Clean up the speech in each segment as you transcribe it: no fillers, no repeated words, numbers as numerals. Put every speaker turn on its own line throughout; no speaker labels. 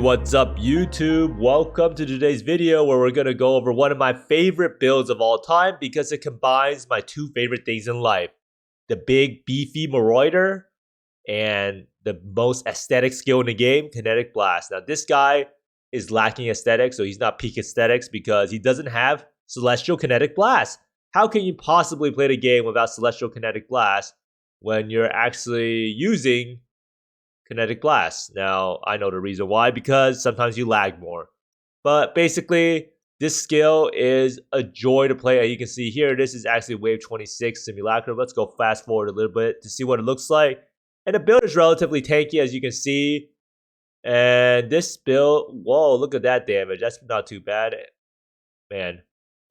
What's up YouTube? Welcome to today's video where we're going to go over one of my favorite builds of all time because it combines my two favorite things in life. The big beefy Maroider and the most aesthetic skill in the game, Kinetic Blast. Now this guy is lacking aesthetics, so he's not peak aesthetics because he doesn't have Celestial Kinetic Blast. How can you possibly play the game without Celestial Kinetic Blast when you're actually using Kinetic Blast? Now, I know the reason why, because sometimes you lag more. But basically, this skill is a joy to play. As you can see here, this is actually Wave 26 Simulacrum. Let's go fast forward a little bit to see what it looks like. And the build is relatively tanky, as you can see. And this build, whoa, look at that damage. That's not too bad, man.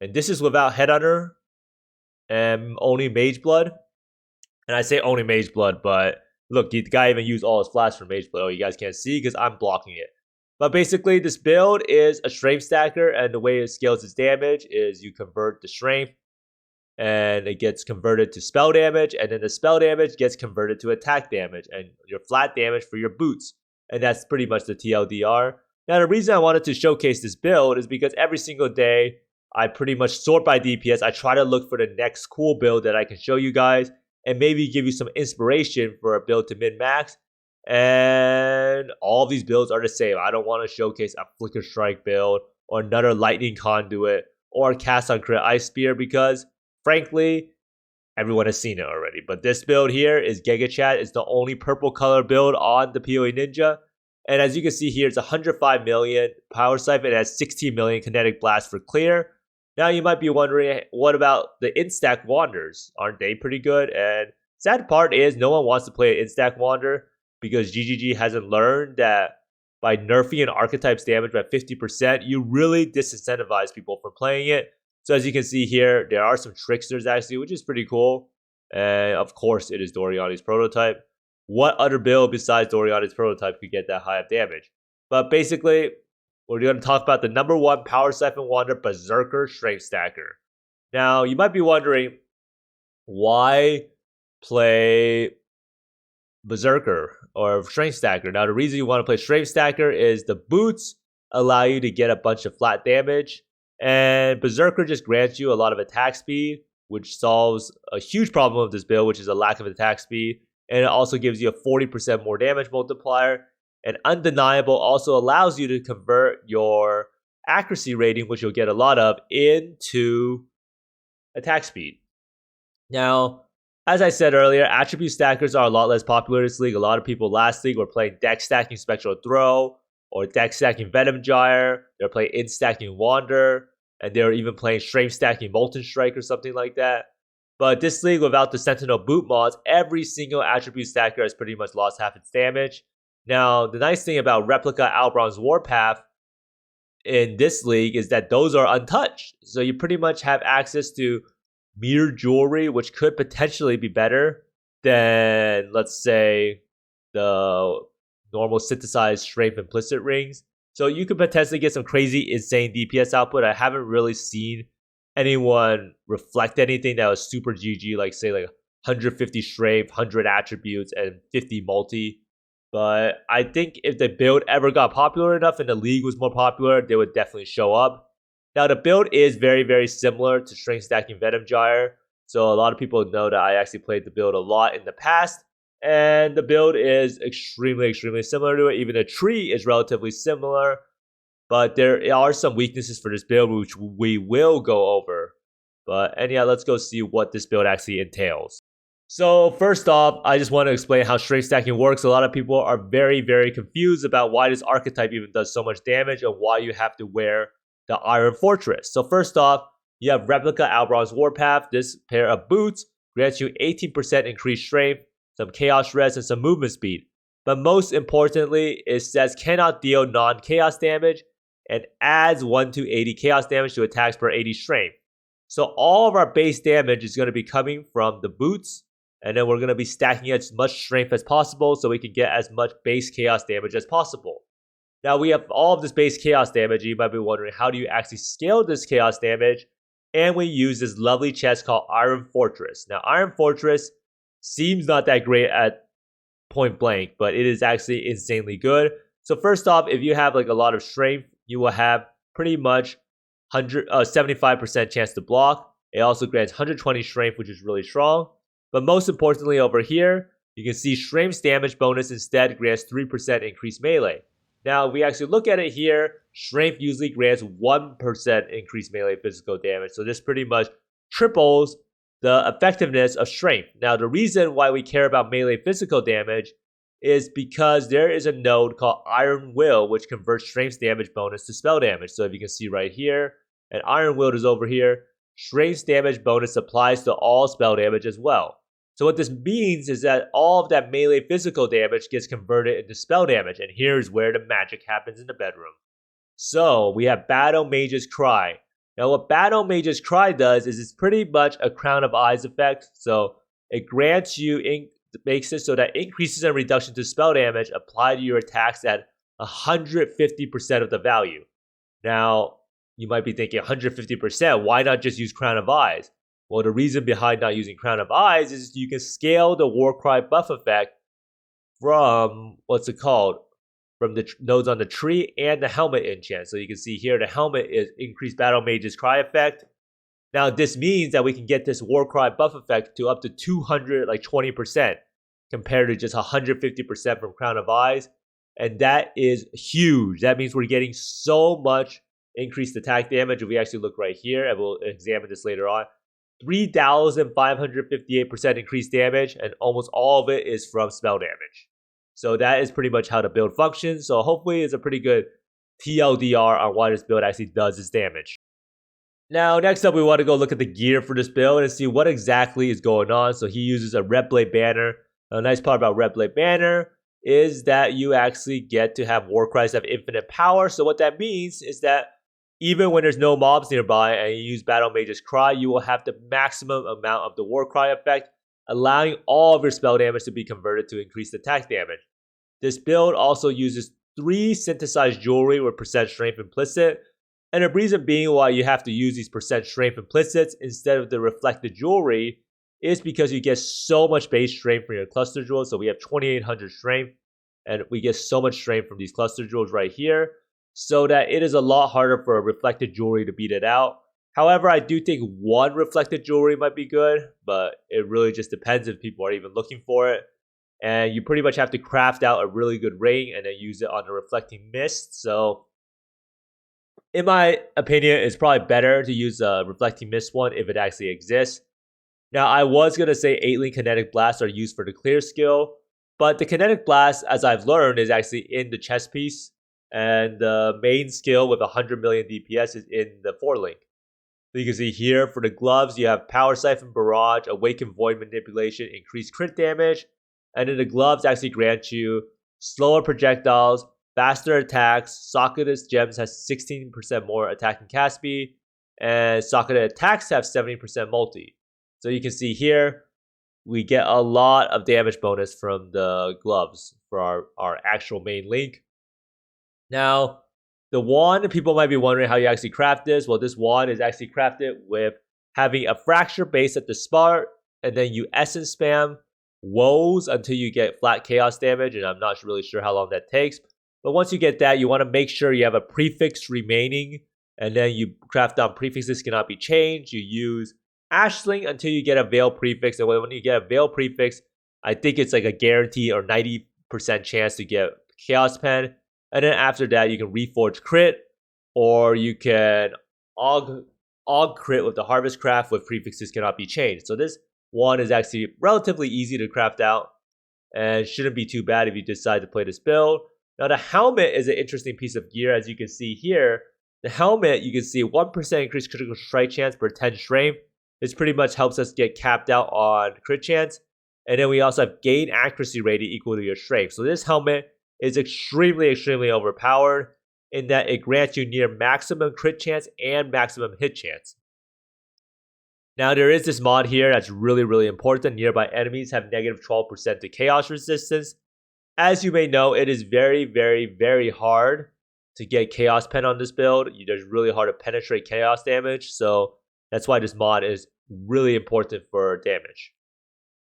And this is without Headhunter and only Mage Blood. And I say only Mage Blood, but look, the guy even used all his flash for Mage Blood. Oh, you guys can't see because I'm blocking it. But basically, this build is a strength stacker, and the way it scales its damage is you convert the strength, and it gets converted to spell damage, and then the spell damage gets converted to attack damage, and your flat damage for your boots. And that's pretty much the TLDR. Now, the reason I wanted to showcase this build is because every single day, I pretty much sort by DPS. I try to look for the next cool build that I can show you guys, and maybe give you some inspiration for a build to min-max. And all of these builds are the same. I don't want to showcase a Flicker Strike build or another Lightning Conduit or a Cast on Crit Ice Spear because, frankly, everyone has seen it already. But this build here is Giga Chat. It's the only purple color build on the PoE Ninja. And as you can see here, it's 105 million Power Siphon. It has 16 million Kinetic Blast for clear. Now you might be wondering, what about the Instack Wanders? Aren't they pretty good? And sad part is no one wants to play an Instack Wander because GGG hasn't learned that by nerfing an Archetype's damage by 50%, you really disincentivize people from playing it. So as you can see here, there are some tricksters actually, which is pretty cool. And of course, it is Doriani's prototype. What other build besides Doriani's prototype could get that high of damage? But basically, we're going to talk about the number one Power Siphon Wander Berserker Strength Stacker. Now, you might be wondering, why play Berserker or Strength Stacker? Now, the reason you want to play Strength Stacker is the boots allow you to get a bunch of flat damage, and Berserker just grants you a lot of attack speed, which solves a huge problem of this build, which is a lack of attack speed, and it also gives you a 40% more damage multiplier. And Undeniable also allows you to convert your accuracy rating, which you'll get a lot of, into attack speed. Now, as I said earlier, attribute stackers are a lot less popular in this league. A lot of people last league were playing deck stacking Spectral Throw or deck stacking Venom Gyre. They're playing in stacking Wander, and they're even playing strength stacking Molten Strike or something like that. But this league, without the Sentinel boot mods, every single attribute stacker has pretty much lost half its damage. Now, the nice thing about Replica Albron's Warpath in this league is that those are untouched. So you pretty much have access to Mirror Jewelry, which could potentially be better than, let's say, the normal synthesized Strength Implicit Rings. So you could potentially get some crazy, insane DPS output. I haven't really seen anyone reflect anything that was super GG, like say like 150 Strength, 100 attributes, and 50 multi. But I think if the build ever got popular enough and the league was more popular, they would definitely show up. Now, the build is very, very similar to Strength Stacking Venom Gyre. So a lot of people know that I actually played the build a lot in the past. And the build is extremely, extremely similar to it. Even the tree is relatively similar. But there are some weaknesses for this build, which we will go over. But anyhow, let's go see what this build actually entails. So first off, I just want to explain how strength stacking works. A lot of people are very, very confused about why this archetype even does so much damage and why you have to wear the Iron Fortress. So first off, you have Replica Albron's Warpath. This pair of boots grants you 18% increased strength, some chaos res, and some movement speed. But most importantly, it says cannot deal non-chaos damage and adds 1 to 80 chaos damage to attacks per 80 strength. So all of our base damage is going to be coming from the boots. And then we're going to be stacking as much strength as possible so we can get as much base chaos damage as possible. Now we have all of this base chaos damage. You might be wondering, how do you actually scale this chaos damage? And we use this lovely chest called Iron Fortress. Now Iron Fortress seems not that great at point blank, but it is actually insanely good. So first off, if you have like a lot of strength, you will have pretty much 75% chance to block. It also grants 120 strength, which is really strong. But most importantly over here, you can see strength's damage bonus instead grants 3% increased melee. Now, if we actually look at it here, strength usually grants 1% increased melee physical damage. So this pretty much triples the effectiveness of strength. Now, the reason why we care about melee physical damage is because there is a node called Iron Will, which converts strength's damage bonus to spell damage. So if you can see right here, and Iron Will is over here, strength's damage bonus applies to all spell damage as well. So what this means is that all of that melee physical damage gets converted into spell damage, and here's where the magic happens in the bedroom. So we have Battle Mage's Cry. Now what Battle Mage's Cry does is it's pretty much a Crown of Eyes effect. So it grants you, makes it so that increases and reduction to spell damage apply to your attacks at 150% of the value. Now, you might be thinking 150%, why not just use Crown of Eyes? Well, the reason behind not using Crown of Eyes is you can scale the Warcry buff effect from, from the nodes on the tree and the helmet enchant. So you can see here the helmet is increased Battle Mage's Cry effect. Now this means that we can get this Warcry buff effect to up to 220% compared to just 150% from Crown of Eyes. And that is huge. That means we're getting so much increased attack damage. If we actually look right here, and we'll examine this later on, 3,558% increased damage, and almost all of it is from spell damage. So that is pretty much how the build functions. So hopefully it's a pretty good TLDR on why this build actually does its damage. Now, next up, we want to go look at the gear for this build and see what exactly is going on. So he uses a Red Blade Banner. A nice part about Red Blade Banner is that you actually get to have Warcries have infinite power. So what that means is that even when there's no mobs nearby and you use Battle Mage's Cry, you will have the maximum amount of the Warcry effect, allowing all of your spell damage to be converted to increased attack damage. This build also uses 3 synthesized jewelry with percent strength implicit. And the reason being why you have to use these percent strength implicits instead of the reflected jewelry is because you get so much base strength from your cluster jewels. So we have 2,800 strength, and we get so much strength from these cluster jewels right here, so that it is a lot harder for a reflected jewelry to beat it out. However, I do think 1 reflected jewelry might be good, but it really just depends if people are even looking for it. And you pretty much have to craft out a really good ring and then use it on the reflecting mist. So in my opinion, it's probably better to use a reflecting mist one if it actually exists. Now, I was going to say 8-link kinetic blasts are used for the clear skill, but the kinetic blast, as I've learned, is actually in the chest piece, and the main skill with 100 million DPS is in the 4-link. So you can see here for the gloves, you have Power Siphon Barrage, Awakened Void Manipulation, increased crit damage, and then the gloves actually grant you slower projectiles, faster attacks. Socketed Gems has 16% more attack and cast speed, and Socketed Attacks have 70% multi. So you can see here, we get a lot of damage bonus from the gloves for our actual main link. Now, the wand, people might be wondering how you actually craft this. Well, this wand is actually crafted with having a fracture base at the start, and then you essence spam woes until you get flat chaos damage, and I'm not really sure how long that takes. But once you get that, you want to make sure you have a prefix remaining, and then you craft down prefixes cannot be changed. You use Ashling until you get a Veil prefix, and when you get a Veil prefix, I think it's like a guarantee or 90% chance to get Chaos Pen. And then after that, you can reforge crit, or you can aug crit with the Harvest Craft with prefixes cannot be changed. So this one is actually relatively easy to craft out and shouldn't be too bad if you decide to play this build. Now the helmet is an interesting piece of gear. As you can see here, the helmet, you can see 1% increased critical strike chance per 10 strength. This pretty much helps us get capped out on crit chance. And then we also have gain accuracy rating equal to your strength. So this helmet is extremely overpowered in that it grants you near maximum crit chance and maximum hit chance. Now there is this mod here that's really important. Nearby enemies have negative 12% to chaos resistance. As you may know, it is very hard to get Chaos Pen on this build. It's really hard to penetrate chaos damage, so that's why this mod is really important for damage.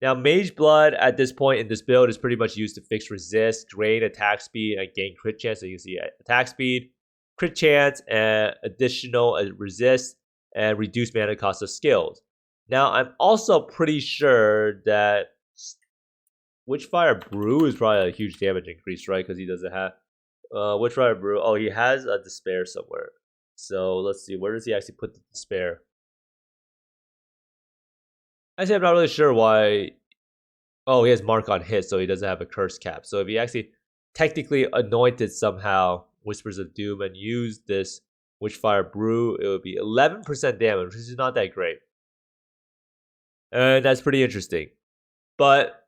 Now, Mage Blood at this point in this build is pretty much used to fix resist, drain attack speed, and gain crit chance. So you can see attack speed, crit chance, and additional resist, and reduce mana cost of skills. Now, I'm also pretty sure that Witchfire Brew is probably a huge damage increase, right? Because he doesn't have Witchfire Brew. Oh, he has a Despair somewhere. So let's see, where does he actually put the Despair? Actually, I'm not really sure why. Oh, he has Mark on hit, so he doesn't have a curse cap. So if he actually technically anointed somehow Whispers of Doom and used this Witchfire Brew, it would be 11% damage, which is not that great. And that's pretty interesting. But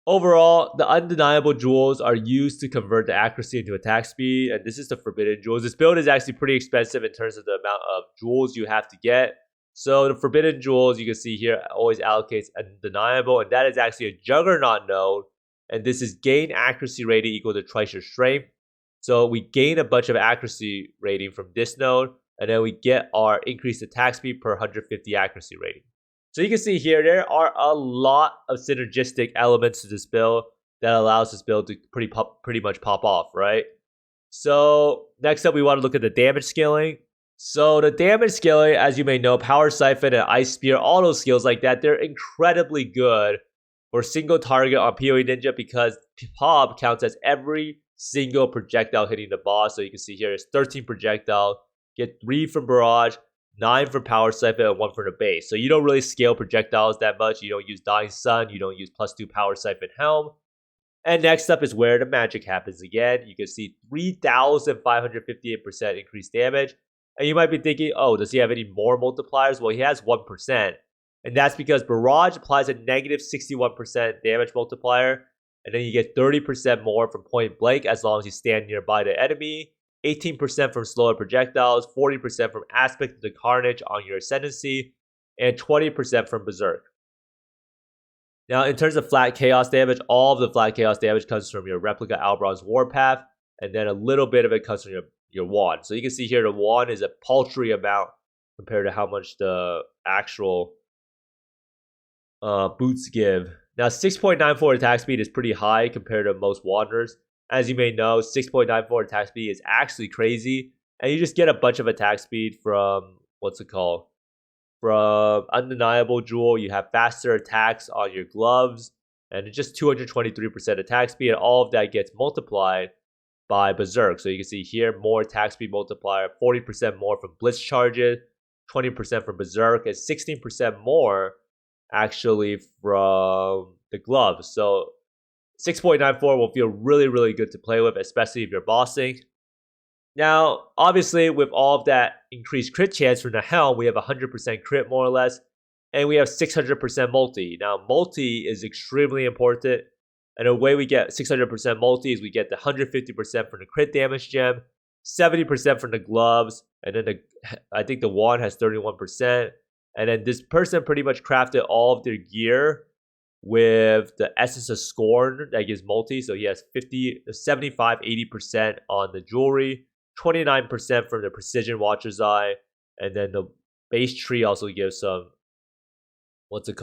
overall, the undeniable jewels are used to convert the accuracy into attack speed, and this is the forbidden jewels. This build is actually pretty expensive in terms of the amount of jewels you have to get. So the forbidden jewels, you can see here, always allocates undeniable, and that is actually a juggernaut node, and this is gain accuracy rating equal to twice your strength. So we gain a bunch of accuracy rating from this node, and then we get our increased attack speed per 150 accuracy rating. So you can see here, there are a lot of synergistic elements to this build that allows this build to pretty much pop off, right? So next up, we want to look at the damage scaling. So the damage scaling, as you may know, Power Siphon and Ice Spear, all those skills like that, they're incredibly good for single target on PoE Ninja because POB counts as every single projectile hitting the boss. So you can see here, it's 13 projectiles, get 3 from Barrage, 9 from Power Siphon, and 1 from the base. So you don't really scale projectiles that much. You don't use Dying Sun, you don't use +2 Power Siphon Helm. And next up is where the magic happens again. You can see 3,558% increased damage. And you might be thinking, oh, does he have any more multipliers? Well, he has 1%. And that's because Barrage applies a negative 61% damage multiplier. And then you get 30% more from point blank as long as you stand nearby the enemy. 18% from slower projectiles. 40% from Aspect of the Carnage on your Ascendancy. And 20% from Berserk. Now, in terms of flat chaos damage, all of the flat chaos damage comes from your Replica Albron's Warpath. And then a little bit of it comes from your wand. So you can see here the wand is a paltry amount compared to how much the actual boots give. Now 6.94 attack speed is pretty high compared to most wanders. As you may know, 6.94 attack speed is actually crazy. And you just get a bunch of attack speed from, from Undeniable Jewel. You have faster attacks on your gloves. And it's just 223% attack speed. And all of that gets multiplied by Berserk. So you can see here, more attack speed multiplier, 40% more from Blitz charges, 20% from Berserk, and 16% more actually from the gloves. So 6.94 will feel really, really good to play with, especially if you're bossing. Now, obviously, with all of that increased crit chance from the Helm, we have 100% crit more or less, and we have 600% multi. Now, multi is extremely important. And the way we get 600% multi is we get the 150% from the crit damage gem, 70% from the gloves, and then I think the wand has 31%. And then this person pretty much crafted all of their gear with the Essence of Scorn that gives multi. So he has 75, 80% on the jewelry, 29% from the Precision Watcher's Eye, and then the base tree also gives some, some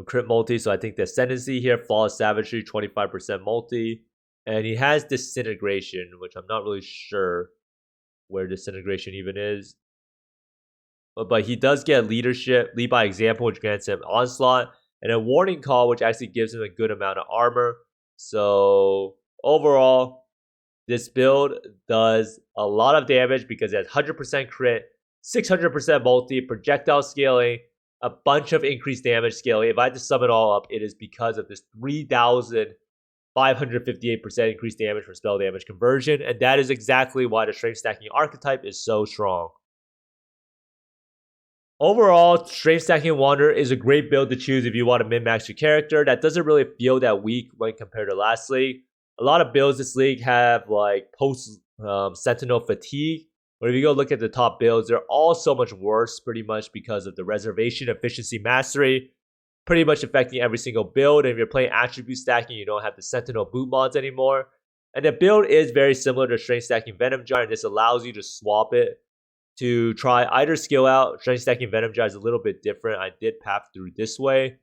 crit multi. So I think the Ascendancy here, Flawless Savagery, 25% multi. And he has Disintegration, which I'm not really sure where Disintegration even is. But he does get Leadership, Lead by Example, which grants him Onslaught. And a Warning Call, which actually gives him a good amount of armor. So overall, this build does a lot of damage because it has 100% crit, 600% multi, projectile scaling, a bunch of increased damage scaling. If I had to sum it all up, it is because of this 3,558% increased damage from spell damage conversion, and that is exactly why the strength stacking archetype is so strong. Overall, strength stacking Wanderer is a great build to choose if you want to min-max your character. That doesn't really feel that weak when compared to last league. A lot of builds this league have like post Sentinel Fatigue. But if you go look at the top builds, they're all so much worse pretty much because of the Reservation Efficiency Mastery pretty much affecting every single build. And if you're playing attribute stacking, you don't have the Sentinel boot mods anymore. And the build is very similar to strength stacking Venom Jar, and this allows you to swap it to try either skill out. Strength stacking Venom Jar is a little bit different. I did path through this way.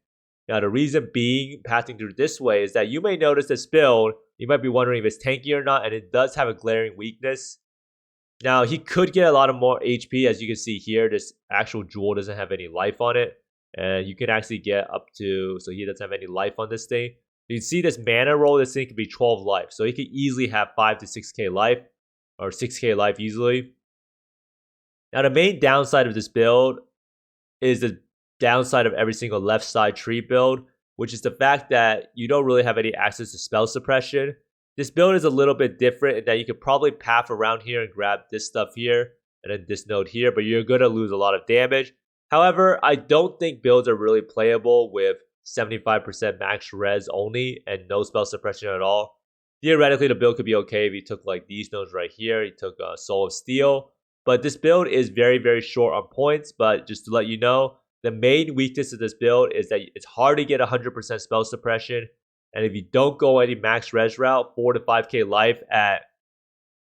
Now, the reason being passing through this way is that you may notice this build, you might be wondering if it's tanky or not, and it does have a glaring weakness. Now, he could get a lot of more HP. As you can see here, this actual jewel doesn't have any life on it. And you can actually get up to, so he doesn't have any life on this thing. You can see this mana roll, this thing could be 12 life. So he could easily have 5 to 6k life, or 6k life easily. Now, the main downside of this build is the downside of every single left side tree build, which is the fact that you don't really have any access to spell suppression. This build is a little bit different in that you could probably path around here and grab this stuff here and then this node here, but you're going to lose a lot of damage. However, I don't think builds are really playable with 75% max res only and no spell suppression at all. Theoretically, the build could be okay if you took like these nodes right here. You took Soul of Steel. But this build is very, very short on points. But just to let you know, the main weakness of this build is that it's hard to get 100% spell suppression. And if you don't go any max res route, 4 to 5k life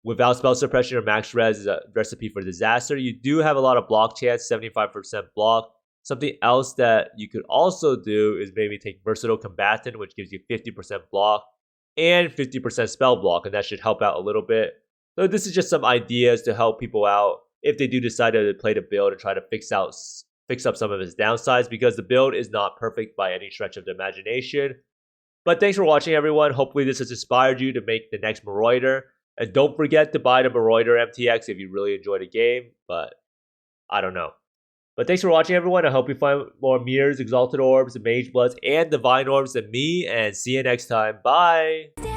without spell suppression or max res is a recipe for disaster. You do have a lot of block chance, 75% block. Something else that you could also do is maybe take Versatile Combatant, which gives you 50% block and 50% spell block, and that should help out a little bit. So this is just some ideas to help people out if they do decide to play the build and try to fix up some of its downsides, because the build is not perfect by any stretch of the imagination. But thanks for watching, everyone. Hopefully this has inspired you to make the next Maroider. And don't forget to buy the Maroider MTX if you really enjoy the game, but I don't know. But thanks for watching, everyone. I hope you find more Mirrors, Exalted Orbs, Mage Bloods, and Divine Orbs than me, and see you next time. Bye!